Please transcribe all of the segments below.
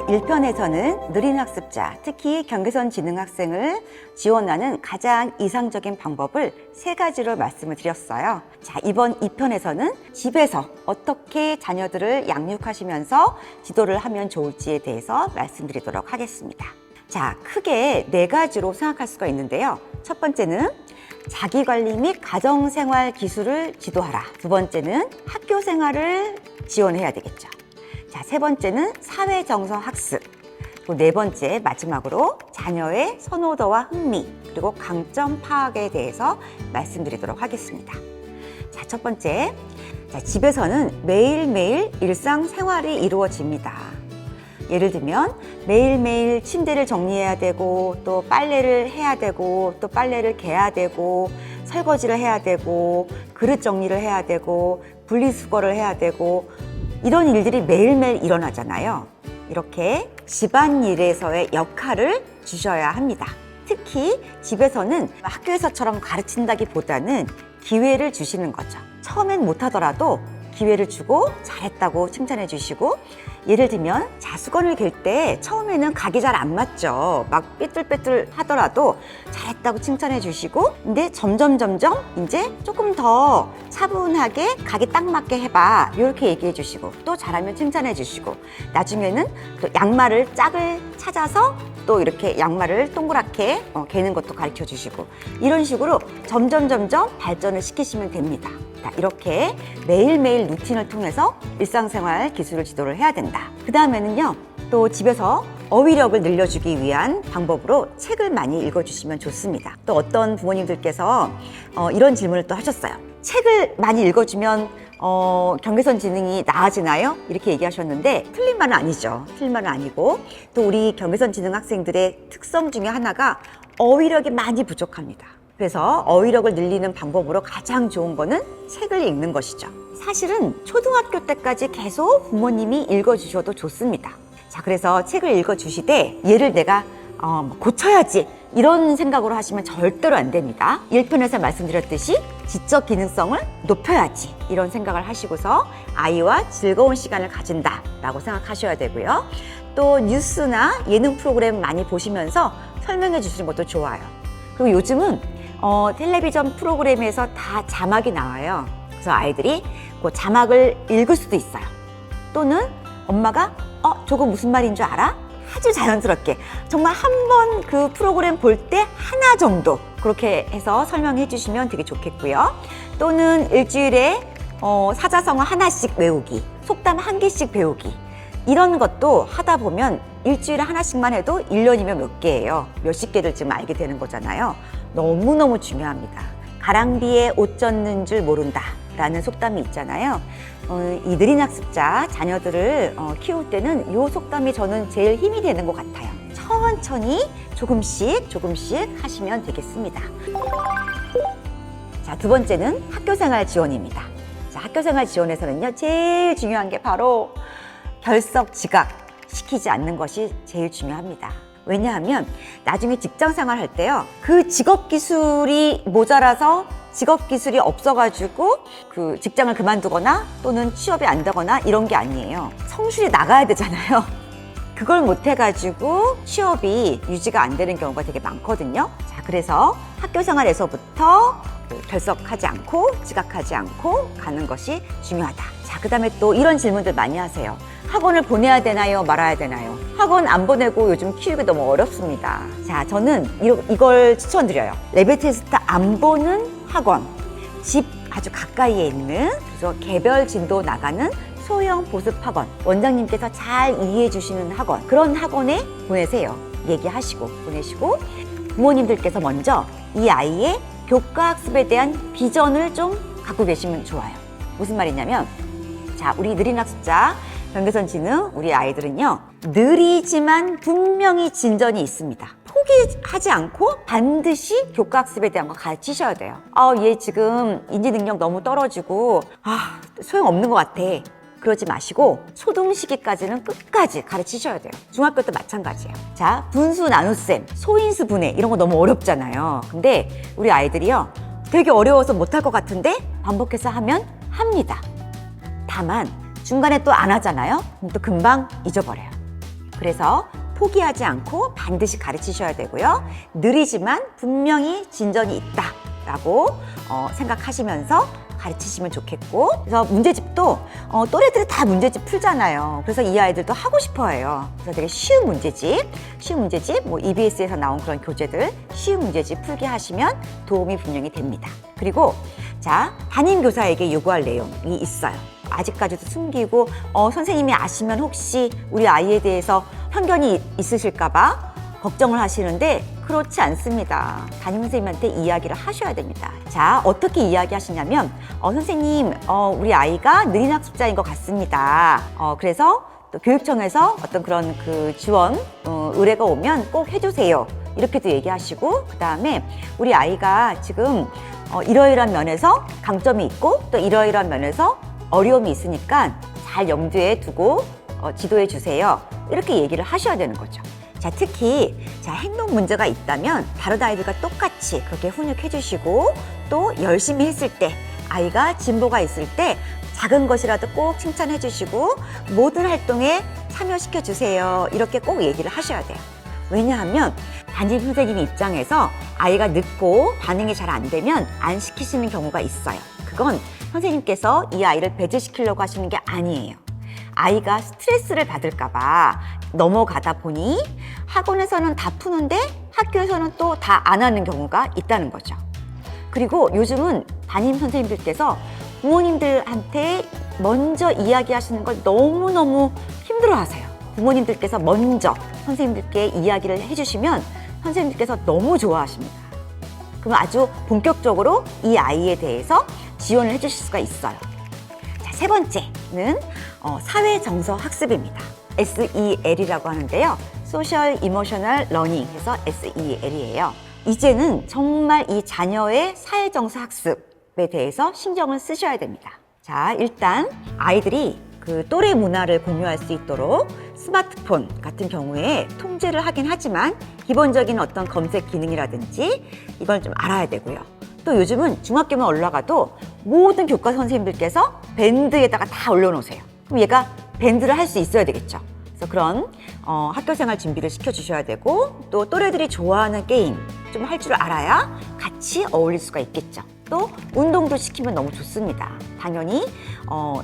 자, 1편에서는 느린 학습자, 특히 경계선 지능 학생을 지원하는 가장 이상적인 방법을 3가지로 말씀을 드렸어요. 자, 이번 2편에서는 집에서 어떻게 자녀들을 양육하시면서 지도를 하면 좋을지에 대해서 말씀드리도록 하겠습니다. 자, 크게 4가지로 생각할 수가 있는데요. 첫 번째는 자기관리 및 가정생활 기술을 지도하라. 두 번째는 학교생활을 지원해야 되겠죠. 자, 세 번째는 사회정서 학습. 또 네 번째, 마지막으로 자녀의 선호도와 흥미, 그리고 강점 파악에 대해서 말씀드리도록 하겠습니다. 자, 첫 번째. 자, 집에서는 매일매일 일상생활이 이루어집니다. 예를 들면 매일매일 침대를 정리해야 되고, 또 빨래를 해야 되고, 또 빨래를 개야 되고, 설거지를 해야 되고, 그릇 정리를 해야 되고, 분리수거를 해야 되고, 이런 일들이 매일매일 일어나잖아요. 이렇게 집안일에서의 역할을 주셔야 합니다. 특히 집에서는 학교에서처럼 가르친다기보다는 기회를 주시는 거죠. 처음엔 못하더라도 기회를 주고 잘했다고 칭찬해 주시고, 예를 들면 자수건을 갤 때 처음에는 각이 잘 안 맞죠. 막 삐뚤빼뚤 하더라도 잘했다고 칭찬해 주시고, 근데 점점 이제 조금 더 차분하게 각이 딱 맞게 해봐, 이렇게 얘기해 주시고, 또 잘하면 칭찬해 주시고, 나중에는 또 양말을 짝을 찾아서 또 이렇게 양말을 동그랗게 개는 것도 가르쳐 주시고, 이런 식으로 점점 발전을 시키시면 됩니다. 이렇게 매일매일 루틴을 통해서 일상생활 기술을 지도를 해야 된다. 그 다음에는요, 또 집에서 어휘력을 늘려주기 위한 방법으로 책을 많이 읽어주시면 좋습니다. 또 어떤 부모님들께서 이런 질문을 또 하셨어요. 책을 많이 읽어주면 경계선 지능이 나아지나요? 이렇게 얘기하셨는데, 틀린 말은 아니죠. 틀린 말은 아니고, 또 우리 경계선 지능 학생들의 특성 중에 하나가 어휘력이 많이 부족합니다. 그래서 어휘력을 늘리는 방법으로 가장 좋은 거는 책을 읽는 것이죠. 사실은 초등학교 때까지 계속 부모님이 읽어주셔도 좋습니다. 자, 그래서 책을 읽어주시되 얘를 내가 고쳐야지, 이런 생각으로 하시면 절대로 안 됩니다. 1편에서 말씀드렸듯이 지적 기능성을 높여야지, 이런 생각을 하시고서 아이와 즐거운 시간을 가진다라고 생각하셔야 되고요. 또 뉴스나 예능 프로그램 많이 보시면서 설명해 주시는 것도 좋아요. 그리고 요즘은 텔레비전 프로그램에서 다 자막이 나와요. 그래서 아이들이 그 자막을 읽을 수도 있어요. 또는 엄마가 저거 무슨 말인 줄 알아? 아주 자연스럽게 정말 한 번 그 프로그램 볼 때 하나 정도 그렇게 해서 설명해 주시면 되게 좋겠고요. 또는 일주일에 사자성어 하나씩 외우기, 속담 1개씩 배우기, 이런 것도 하다 보면 일주일에 하나씩만 해도 1년이면 몇 개예요. 몇십 개를 지금 알게 되는 거잖아요. 너무너무 중요합니다. 가랑비에 옷 젖는 줄 모른다 라는 속담이 있잖아요. 이 느린 학습자 자녀들을 키울 때는 이 속담이 저는 제일 힘이 되는 것 같아요. 천천히 조금씩 하시면 되겠습니다. 자, 두 번째는 학교생활 지원입니다. 자, 학교생활 지원에서는요, 제일 중요한 게 바로 결석 지각 시키지 않는 것이 제일 중요합니다. 왜냐하면 나중에 직장 생활 할 때요, 그 직업 기술이 모자라서 직업 기술이 없어가지고 그 직장을 그만두거나 또는 취업이 안 되거나 이런 게 아니에요. 성실히 나가야 되잖아요. 그걸 못해가지고 취업이 유지가 안 되는 경우가 되게 많거든요. 자, 그래서 학교 생활에서부터 결석하지 않고 지각하지 않고 가는 것이 중요하다. 자, 그 다음에 또 이런 질문들 많이 하세요. 학원을 보내야 되나요? 말아야 되나요? 학원 안 보내고 요즘 키우기 너무 어렵습니다. 자, 저는 이걸 추천드려요. 레벨 테스트 안 보는 학원, 집 아주 가까이에 있는, 그래서 개별 진도 나가는 소형 보습 학원, 원장님께서 잘 이해해 주시는 학원, 그런 학원에 보내세요. 얘기하시고 보내시고, 부모님들께서 먼저 이 아이의 교과학습에 대한 비전을 좀 갖고 계시면 좋아요. 무슨 말이냐면, 자, 우리 느린 학습자 경계선 지능 우리 아이들은요, 느리지만 분명히 진전이 있습니다. 포기하지 않고 반드시 교과학습에 대한 거 가르치셔야 돼요. 얘 지금 인지 능력 너무 떨어지고 소용없는 것 같아. 그러지 마시고 초등 시기까지는 끝까지 가르치셔야 돼요. 중학교 때 마찬가지예요. 자, 분수, 나눗셈, 소인수, 분해 이런 거 너무 어렵잖아요. 근데 우리 아이들이요, 되게 어려워서 못할 것 같은데 반복해서 하면 합니다. 다만 중간에 또 안 하잖아요. 그럼 또 금방 잊어버려요. 그래서 포기하지 않고 반드시 가르치셔야 되고요. 느리지만 분명히 진전이 있다라고 생각하시면서 가르치시면 좋겠고, 그래서 문제집도 또래들이 다 문제집 풀잖아요. 그래서 이 아이들도 하고 싶어 해요. 그래서 되게 쉬운 문제집, 뭐 EBS에서 나온 그런 교재들 쉬운 문제집 풀게 하시면 도움이 분명히 됩니다. 그리고 자, 담임교사에게 요구할 내용이 있어요. 아직까지도 숨기고 선생님이 아시면 혹시 우리 아이에 대해서 편견이 있으실까봐 걱정을 하시는데 그렇지 않습니다. 담임 선생님한테 이야기를 하셔야 됩니다. 자, 어떻게 이야기하시냐면 선생님, 우리 아이가 느린 학습자인 것 같습니다. 그래서 또 교육청에서 어떤 그런 그 지원 의뢰가 오면 꼭 해주세요. 이렇게도 얘기하시고, 그 다음에 우리 아이가 지금 이러이러한 면에서 강점이 있고 또 이러이러한 면에서 어려움이 있으니까 잘 염두에 두고 지도해 주세요. 이렇게 얘기를 하셔야 되는 거죠. 자, 특히 행동 문제가 있다면 다른 아이들과 똑같이 그렇게 훈육해 주시고, 또 열심히 했을 때 아이가 진보가 있을 때 작은 것이라도 꼭 칭찬해 주시고 모든 활동에 참여시켜 주세요. 이렇게 꼭 얘기를 하셔야 돼요. 왜냐하면 담임 선생님 입장에서 아이가 늦고 반응이 잘 안 되면 안 시키시는 경우가 있어요. 그건 선생님께서 이 아이를 배제시키려고 하시는 게 아니에요. 아이가 스트레스를 받을까봐 넘어가다 보니 학원에서는 다 푸는데 학교에서는 또 다 안 하는 경우가 있다는 거죠. 그리고 요즘은 담임 선생님들께서 부모님들한테 먼저 이야기하시는 걸 너무너무 힘들어 하세요. 부모님들께서 먼저 선생님들께 이야기를 해주시면 선생님들께서 너무 좋아하십니다. 그럼 아주 본격적으로 이 아이에 대해서 지원을 해주실 수가 있어요. 자, 세 번째는 사회정서 학습입니다. SEL이라고 하는데요. Social Emotional Learning 해서 SEL이에요. 이제는 정말 이 자녀의 사회정서 학습에 대해서 신경을 쓰셔야 됩니다. 자, 일단 아이들이 그 또래 문화를 공유할 수 있도록 스마트폰 같은 경우에 통제를 하긴 하지만 기본적인 어떤 검색 기능이라든지 이걸 좀 알아야 되고요. 또 요즘은 중학교만 올라가도 모든 교과 선생님들께서 밴드에다가 다 올려놓으세요. 그럼 얘가 밴드를 할 수 있어야 되겠죠. 그래서 그런 학교생활 준비를 시켜주셔야 되고, 또 또래들이 좋아하는 게임 좀 할 줄 알아야 같이 어울릴 수가 있겠죠. 또 운동도 시키면 너무 좋습니다. 당연히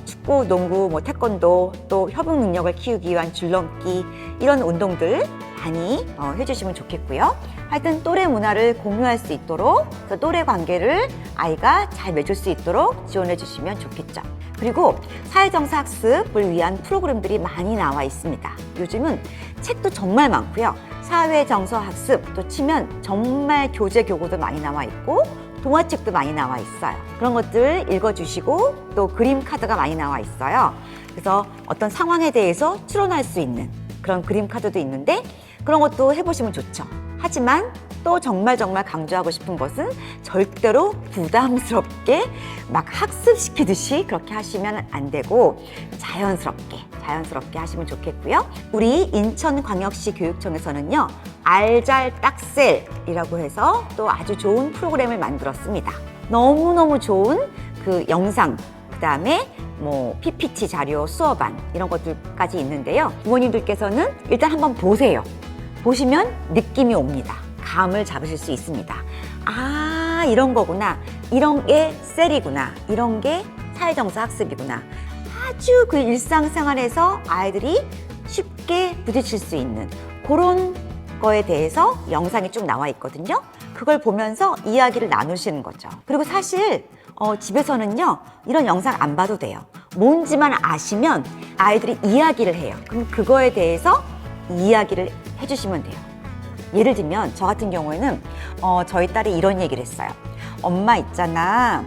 축구, 농구, 태권도, 또 협응 능력을 키우기 위한 줄넘기 이런 운동들 많이 해주시면 좋겠고요. 하여튼 또래 문화를 공유할 수 있도록, 그 또래 관계를 아이가 잘 맺을 수 있도록 지원해 주시면 좋겠죠. 그리고 사회정서 학습을 위한 프로그램들이 많이 나와 있습니다. 요즘은 책도 정말 많고요. 사회정서 학습 또 치면 정말 교재 교구도 많이 나와 있고 동화책도 많이 나와 있어요. 그런 것들 읽어주시고, 또 그림 카드가 많이 나와 있어요. 그래서 어떤 상황에 대해서 추론할 수 있는 그런 그림 카드도 있는데 그런 것도 해보시면 좋죠. 하지만 또 정말 강조하고 싶은 것은 절대로 부담스럽게 막 학습시키듯이 그렇게 하시면 안 되고 자연스럽게 하시면 좋겠고요. 우리 인천광역시 교육청에서는요, 알잘딱셀이라고 해서 또 아주 좋은 프로그램을 만들었습니다. 너무너무 좋은 그 영상, 그 다음에 PPT 자료, 수업안 이런 것들까지 있는데요. 부모님들께서는 일단 한번 보세요. 보시면 느낌이 옵니다. 감을 잡으실 수 있습니다. 아, 이런 거구나. 이런 게 셀이구나. 이런 게 사회정서 학습이구나. 아주 그 일상생활에서 아이들이 쉽게 부딪힐 수 있는 그런 거에 대해서 영상이 쭉 나와 있거든요. 그걸 보면서 이야기를 나누시는 거죠. 그리고 사실 집에서는요, 이런 영상 안 봐도 돼요. 뭔지만 아시면 아이들이 이야기를 해요. 그럼 그거에 대해서 이야기를 해주시면 돼요. 예를 들면 저 같은 경우에는 저희 딸이 이런 얘기를 했어요. 엄마 있잖아,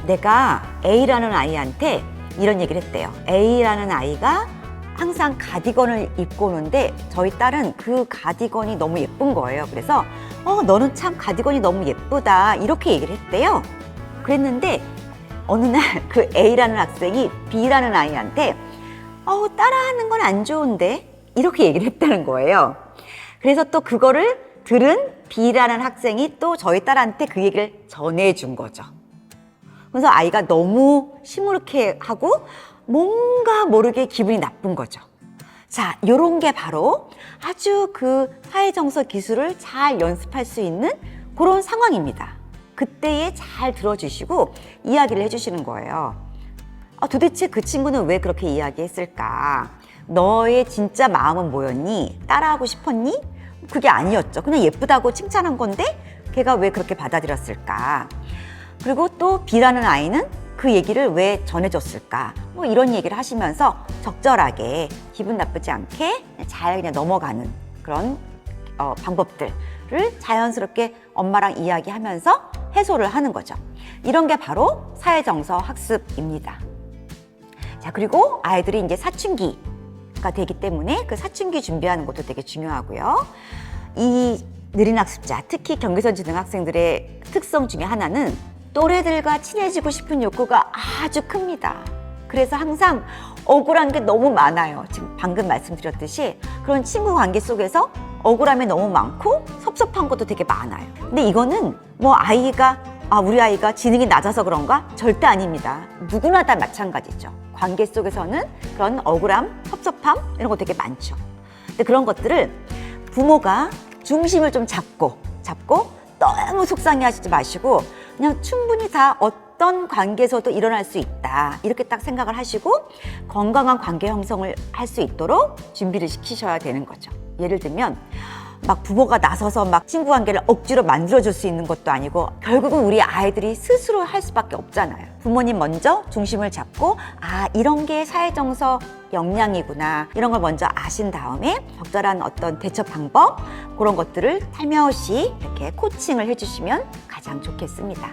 내가 A라는 아이한테 이런 얘기를 했대요. A라는 아이가 항상 가디건을 입고 오는데 저희 딸은 그 가디건이 너무 예쁜 거예요. 그래서 너는 참 가디건이 너무 예쁘다 이렇게 얘기를 했대요. 그랬는데 어느 날 그 A라는 학생이 B라는 아이한테 따라하는 건 안 좋은데 이렇게 얘기를 했다는 거예요. 그래서 또 그거를 들은 B라는 학생이 또 저희 딸한테 그 얘기를 전해준 거죠. 그래서 아이가 너무 시무룩해하고 뭔가 모르게 기분이 나쁜 거죠. 자, 요런 게 바로 아주 그 사회정서 기술을 잘 연습할 수 있는 그런 상황입니다. 그때에 잘 들어주시고 이야기를 해주시는 거예요. 도대체 그 친구는 왜 그렇게 이야기했을까? 너의 진짜 마음은 뭐였니? 따라하고 싶었니? 그게 아니었죠. 그냥 예쁘다고 칭찬한 건데 걔가 왜 그렇게 받아들였을까? 그리고 또 B라는 아이는 그 얘기를 왜 전해줬을까? 뭐 이런 얘기를 하시면서 적절하게 기분 나쁘지 않게 잘 그냥 넘어가는 그런 방법들을 자연스럽게 엄마랑 이야기하면서 해소를 하는 거죠. 이런 게 바로 사회정서 학습입니다. 자, 그리고 아이들이 이제 사춘기가 되기 때문에 그 사춘기 준비하는 것도 되게 중요하고요. 이 느린 학습자, 특히 경계선 지능 학생들의 특성 중에 하나는 또래들과 친해지고 싶은 욕구가 아주 큽니다. 그래서 항상 억울한 게 너무 많아요. 지금 방금 말씀드렸듯이 그런 친구 관계 속에서 억울함이 너무 많고 섭섭한 것도 되게 많아요. 근데 이거는 뭐 우리 아이가 지능이 낮아서 그런가? 절대 아닙니다. 누구나 다 마찬가지죠. 관계 속에서는 그런 억울함, 섭섭함 이런 거 되게 많죠. 근데 그런 것들을 부모가 중심을 좀 잡고 너무 속상해하시지 마시고 그냥 충분히 다 어떤 관계에서도 일어날 수 있다 이렇게 딱 생각을 하시고 건강한 관계 형성을 할 수 있도록 준비를 시키셔야 되는 거죠. 예를 들면 막 부모가 나서서 막 친구 관계를 억지로 만들어줄 수 있는 것도 아니고 결국은 우리 아이들이 스스로 할 수밖에 없잖아요. 부모님 먼저 중심을 잡고 이런 게 사회정서 역량이구나 이런 걸 먼저 아신 다음에 적절한 어떤 대처 방법 그런 것들을 살며시 이렇게 코칭을 해주시면 가장 좋겠습니다.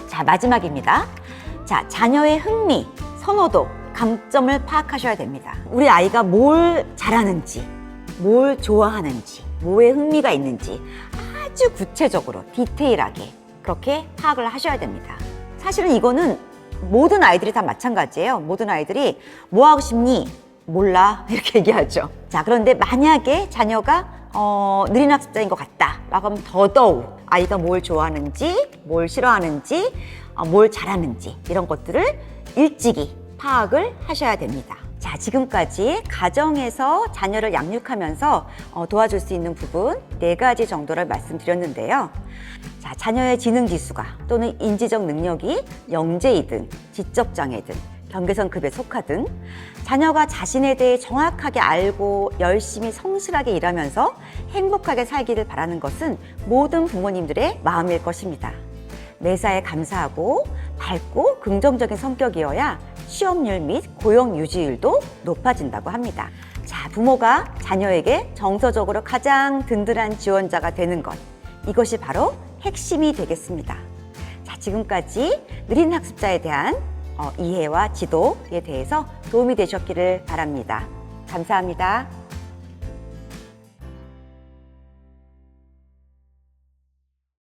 자, 마지막입니다. 자, 자녀의 흥미, 선호도, 강점을 파악하셔야 됩니다. 우리 아이가 뭘 잘하는지, 뭘 좋아하는지, 뭐에 흥미가 있는지 아주 구체적으로 디테일하게 그렇게 파악을 하셔야 됩니다. 사실은 이거는 모든 아이들이 다 마찬가지예요. 모든 아이들이 뭐 하고 싶니? 몰라 이렇게 얘기하죠. 자, 그런데 만약에 자녀가 느린 학습자인 것 같다 라고 하면 더더욱 아이가 뭘 좋아하는지, 뭘 싫어하는지, 뭘 잘하는지 이런 것들을 일찍이 파악을 하셔야 됩니다. 자, 지금까지 가정에서 자녀를 양육하면서 도와줄 수 있는 부분 4가지 정도를 말씀드렸는데요. 자, 자녀의 지능 지수가 또는 인지적 능력이 영재이든 지적장애든 경계선급에 속하든 자녀가 자신에 대해 정확하게 알고 열심히 성실하게 일하면서 행복하게 살기를 바라는 것은 모든 부모님들의 마음일 것입니다. 매사에 감사하고 밝고 긍정적인 성격이어야 취업률 및 고용 유지율도 높아진다고 합니다. 자, 부모가 자녀에게 정서적으로 가장 든든한 지원자가 되는 것, 이것이 바로 핵심이 되겠습니다. 자, 지금까지 느린 학습자에 대한 이해와 지도에 대해서 도움이 되셨기를 바랍니다. 감사합니다.